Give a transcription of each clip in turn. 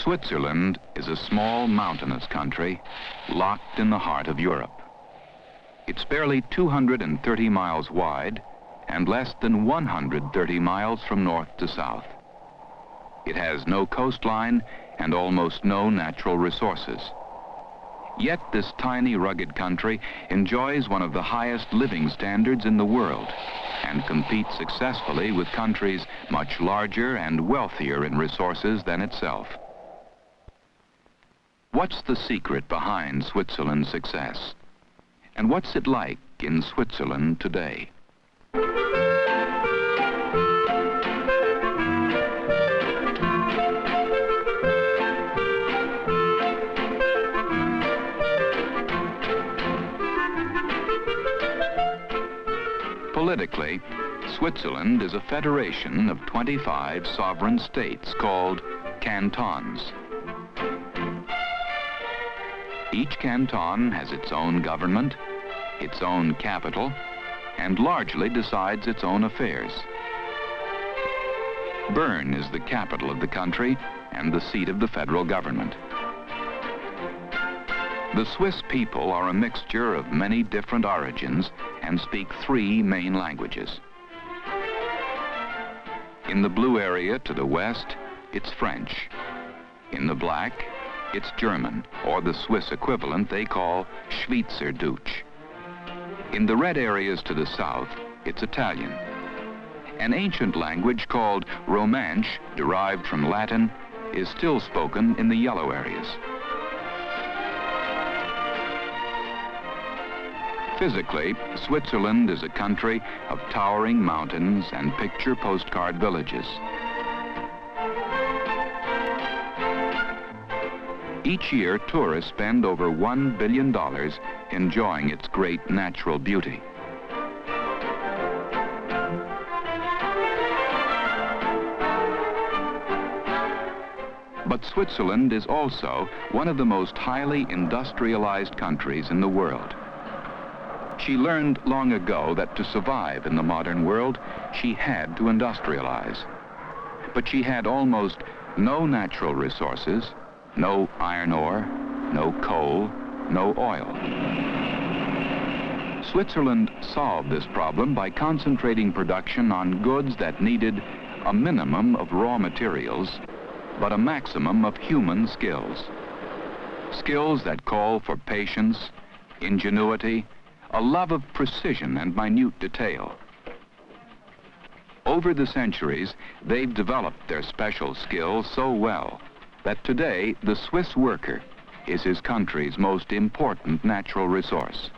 Switzerland is a small mountainous country locked in the heart of Europe. It's barely 230 miles wide and less than 130 miles from north to south. It has no coastline and almost no natural resources. Yet this tiny, rugged country enjoys one of the highest living standards in the world and competes successfully with countries much larger and wealthier in resources than itself. What's the secret behind Switzerland's success? And what's it like in Switzerland today? Politically, Switzerland is a federation of 25 sovereign states called cantons. Each canton has its own government, its own capital, and largely decides its own affairs. Bern is the capital of the country and the seat of the federal government. The Swiss people are a mixture of many different origins and speak 3 main languages. In the blue area to the west, it's French. In the black, it's German, or the Swiss equivalent they call Schweizerdeutsch. In the red areas to the south, it's Italian. An ancient language called Romansh, derived from Latin, is still spoken in the yellow areas. Physically, Switzerland is a country of towering mountains and picture postcard villages. Each year, tourists spend over $1 billion enjoying its great natural beauty. But Switzerland is also one of the most highly industrialized countries in the world. She learned long ago that to survive in the modern world, she had to industrialize. But she had almost no natural resources, no iron ore, no coal, no oil. Switzerland solved this problem by concentrating production on goods that needed a minimum of raw materials, but a maximum of human skills. Skills that call for patience, ingenuity, a love of precision and minute detail. Over the centuries, they've developed their special skills so well that today the Swiss worker is his country's most important natural resource.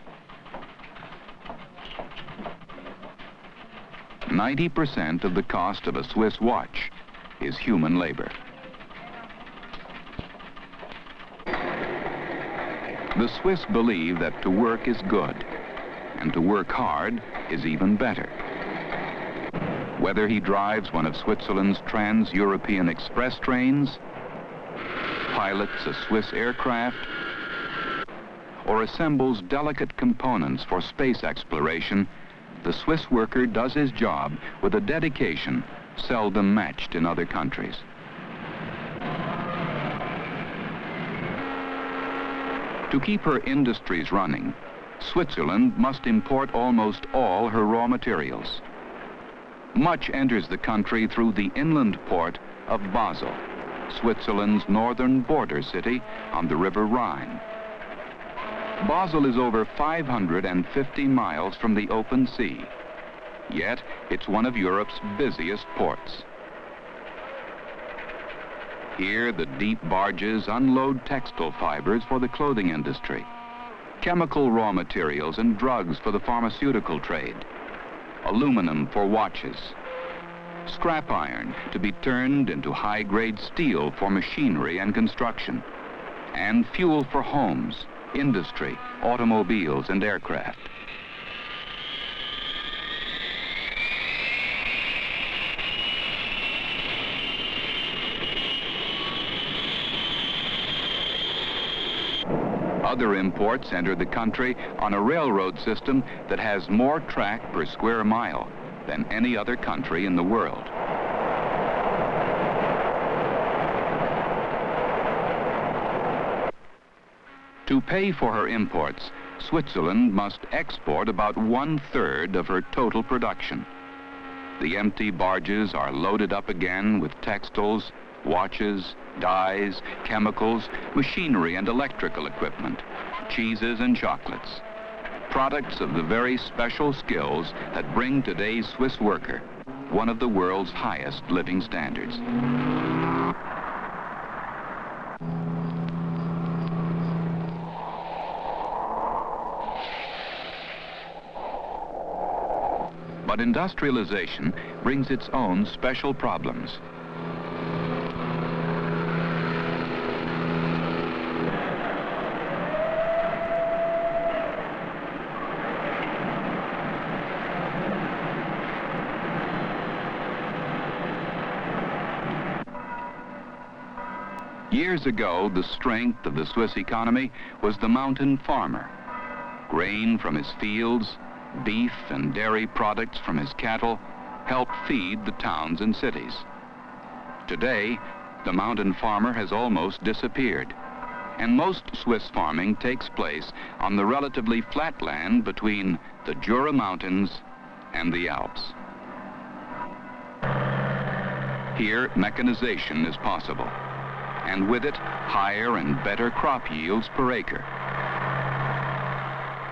90% of the cost of a Swiss watch is human labor. The Swiss believe that to work is good, and to work hard is even better. Whether he drives one of Switzerland's trans-European express trains, pilots a Swiss aircraft, or assembles delicate components for space exploration, the Swiss worker does his job with a dedication seldom matched in other countries. To keep her industries running, Switzerland must import almost all her raw materials. Much enters the country through the inland port of Basel, Switzerland's northern border city on the River Rhine. Basel is over 550 miles from the open sea, yet it's one of Europe's busiest ports. Here, the deep barges unload textile fibers for the clothing industry, chemical raw materials and drugs for the pharmaceutical trade, aluminum for watches, scrap iron to be turned into high-grade steel for machinery and construction, and fuel for homes, industry, automobiles, and aircraft. Other imports enter the country on a railroad system that has more track per square mile than any other country in the world. To pay for her imports, Switzerland must export about 1/3 of her total production. The empty barges are loaded up again with textiles, watches, dyes, chemicals, machinery and electrical equipment, cheeses and chocolates, products of the very special skills that bring today's Swiss worker one of the world's highest living standards. But industrialization brings its own special problems. Years ago, the strength of the Swiss economy was the mountain farmer. Grain from his fields, beef and dairy products from his cattle helped feed the towns and cities. Today, the mountain farmer has almost disappeared, and most Swiss farming takes place on the relatively flat land between the Jura Mountains and the Alps. Here, mechanization is possible, and with it, higher and better crop yields per acre.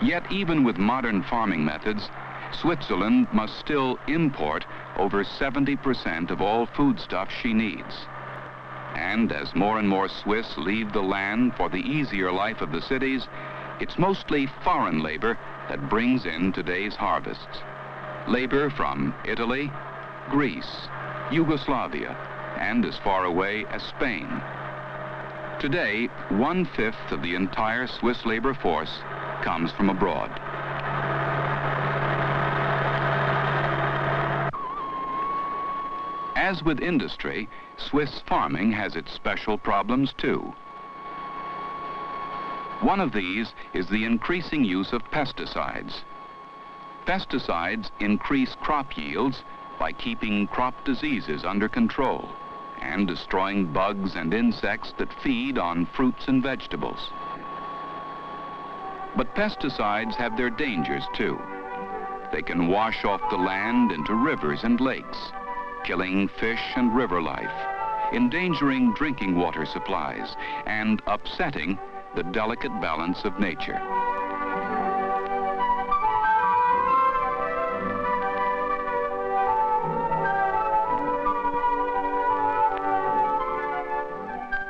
Yet even with modern farming methods, Switzerland must still import over 70% of all foodstuffs she needs. And as more and more Swiss leave the land for the easier life of the cities, it's mostly foreign labor that brings in today's harvests. Labor from Italy, Greece, Yugoslavia, and as far away as Spain. Today, 1/5 of the entire Swiss labor force comes from abroad. As with industry, Swiss farming has its special problems too. One of these is the increasing use of pesticides. Pesticides increase crop yields by keeping crop diseases under control and destroying bugs and insects that feed on fruits and vegetables. But pesticides have their dangers too. They can wash off the land into rivers and lakes, killing fish and river life, endangering drinking water supplies, and upsetting the delicate balance of nature.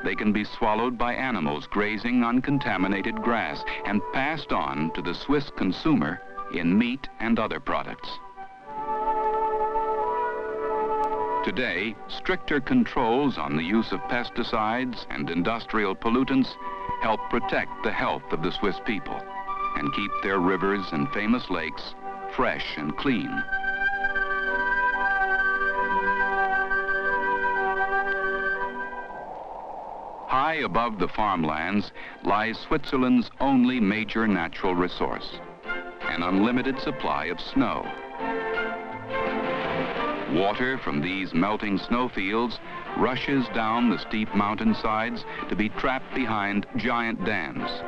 They can be swallowed by animals grazing on contaminated grass and passed on to the Swiss consumer in meat and other products. Today, stricter controls on the use of pesticides and industrial pollutants help protect the health of the Swiss people and keep their rivers and famous lakes fresh and clean. High above the farmlands lies Switzerland's only major natural resource, an unlimited supply of snow. Water from these melting snowfields rushes down the steep mountainsides to be trapped behind giant dams.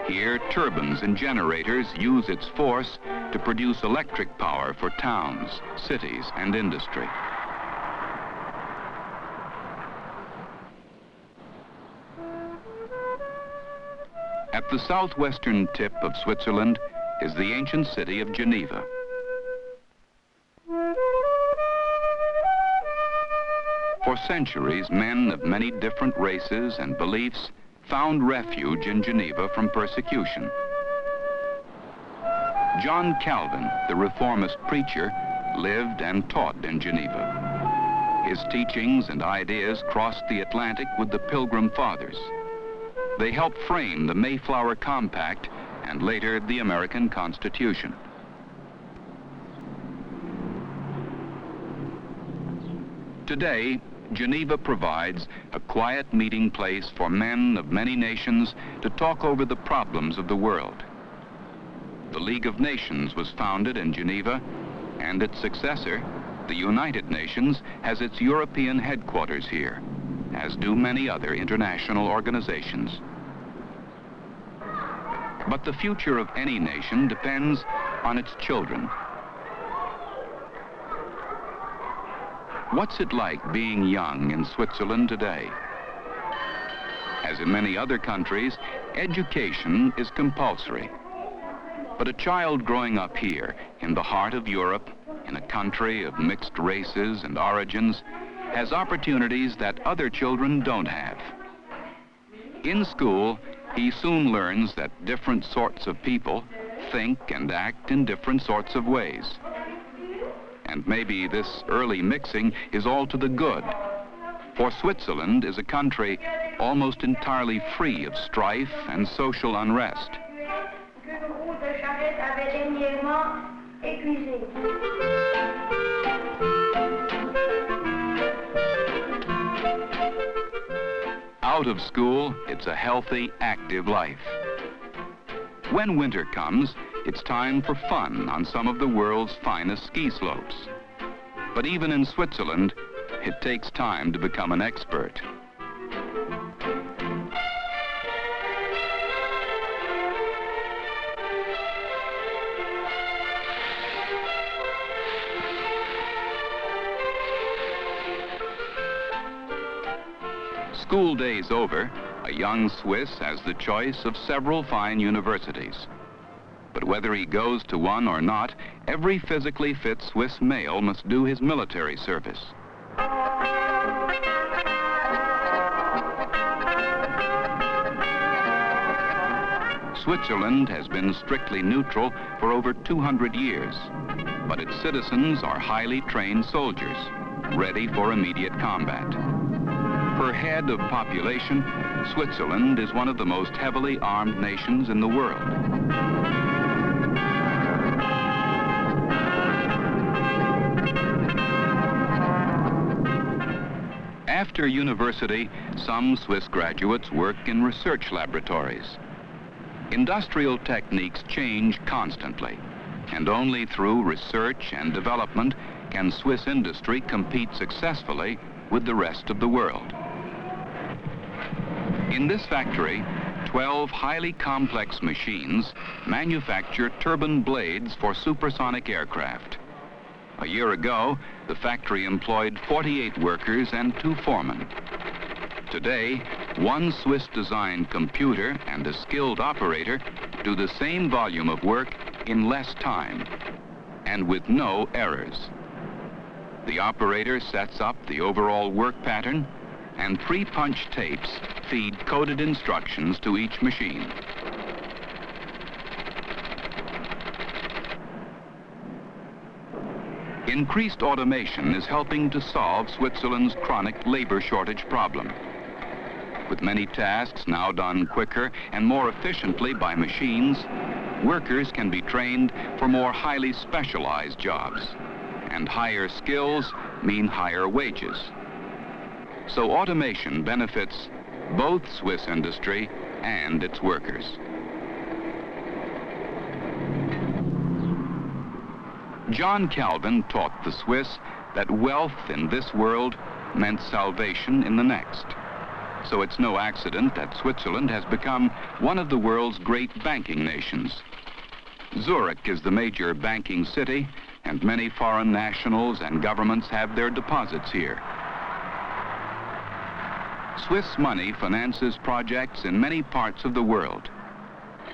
Here, turbines and generators use its force to produce electric power for towns, cities, and industry. At the southwestern tip of Switzerland is the ancient city of Geneva. For centuries, men of many different races and beliefs found refuge in Geneva from persecution. John Calvin, the reformist preacher, lived and taught in Geneva. His teachings and ideas crossed the Atlantic with the Pilgrim Fathers. They helped frame the Mayflower Compact and later the American Constitution. Today, Geneva provides a quiet meeting place for men of many nations to talk over the problems of the world. The League of Nations was founded in Geneva, and its successor, the United Nations, has its European headquarters here, as do many other international organizations. But the future of any nation depends on its children. What's it like being young in Switzerland today? As in many other countries, education is compulsory. But a child growing up here, in the heart of Europe, in a country of mixed races and origins, has opportunities that other children don't have. In school, he soon learns that different sorts of people think and act in different sorts of ways. And maybe this early mixing is all to the good, for Switzerland is a country almost entirely free of strife and social unrest. Out of school, it's a healthy, active life. When winter comes, it's time for fun on some of the world's finest ski slopes. But even in Switzerland, it takes time to become an expert. School days over, a young Swiss has the choice of several fine universities. But whether he goes to one or not, every physically fit Swiss male must do his military service. Switzerland has been strictly neutral for over 200 years, but its citizens are highly trained soldiers, ready for immediate combat. Per head of population, Switzerland is one of the most heavily armed nations in the world. After university, some Swiss graduates work in research laboratories. Industrial techniques change constantly, and only through research and development can Swiss industry compete successfully with the rest of the world. In this factory, 12 highly complex machines manufacture turbine blades for supersonic aircraft. A year ago, the factory employed 48 workers and 2 foremen. Today, one Swiss-designed computer and a skilled operator do the same volume of work in less time and with no errors. The operator sets up the overall work pattern, and pre-punched tapes feed coded instructions to each machine. Increased automation is helping to solve Switzerland's chronic labor shortage problem. With many tasks now done quicker and more efficiently by machines, workers can be trained for more highly specialized jobs, and higher skills mean higher wages. So automation benefits both Swiss industry and its workers. John Calvin taught the Swiss that wealth in this world meant salvation in the next. So it's no accident that Switzerland has become one of the world's great banking nations. Zurich is the major banking city, and many foreign nationals and governments have their deposits here. Swiss money finances projects in many parts of the world.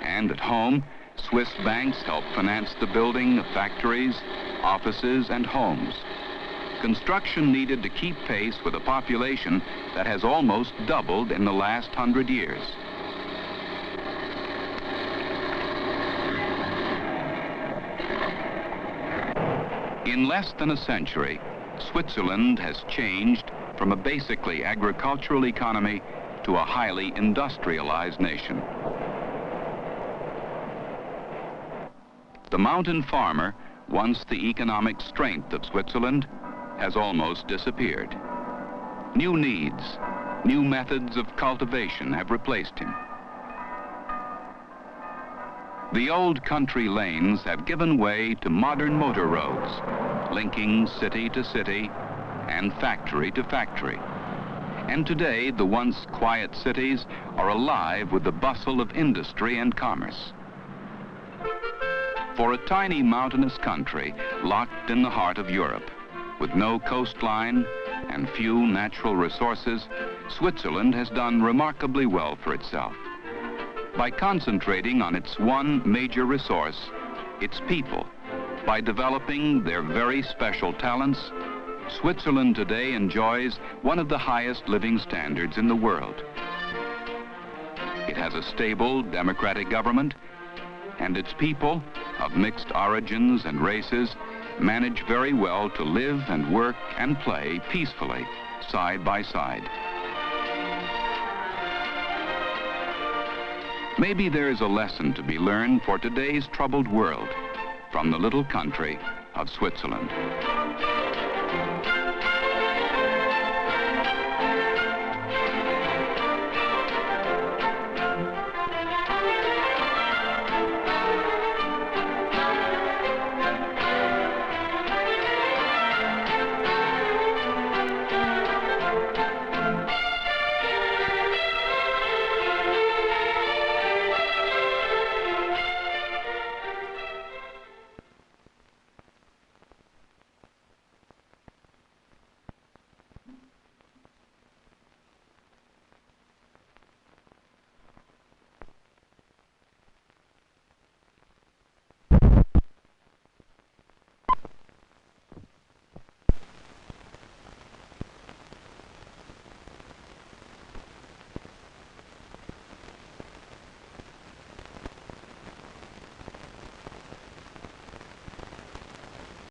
And at home, Swiss banks help finance the building of factories, offices, and homes. Construction needed to keep pace with a population that has almost doubled in the last 100 years. In less than a century, Switzerland has changed from a basically agricultural economy to a highly industrialized nation. The mountain farmer, once the economic strength of Switzerland, has almost disappeared. New needs, new methods of cultivation have replaced him. The old country lanes have given way to modern motor roads, linking city to city and factory to factory. And today, the once quiet cities are alive with the bustle of industry and commerce. For a tiny mountainous country locked in the heart of Europe, with no coastline and few natural resources, Switzerland has done remarkably well for itself. By concentrating on its one major resource, its people, by developing their very special talents, Switzerland today enjoys one of the highest living standards in the world. It has a stable, democratic government, and its people, of mixed origins and races, manage very well to live and work and play peacefully, side by side. Maybe there's a lesson to be learned for today's troubled world from the little country of Switzerland.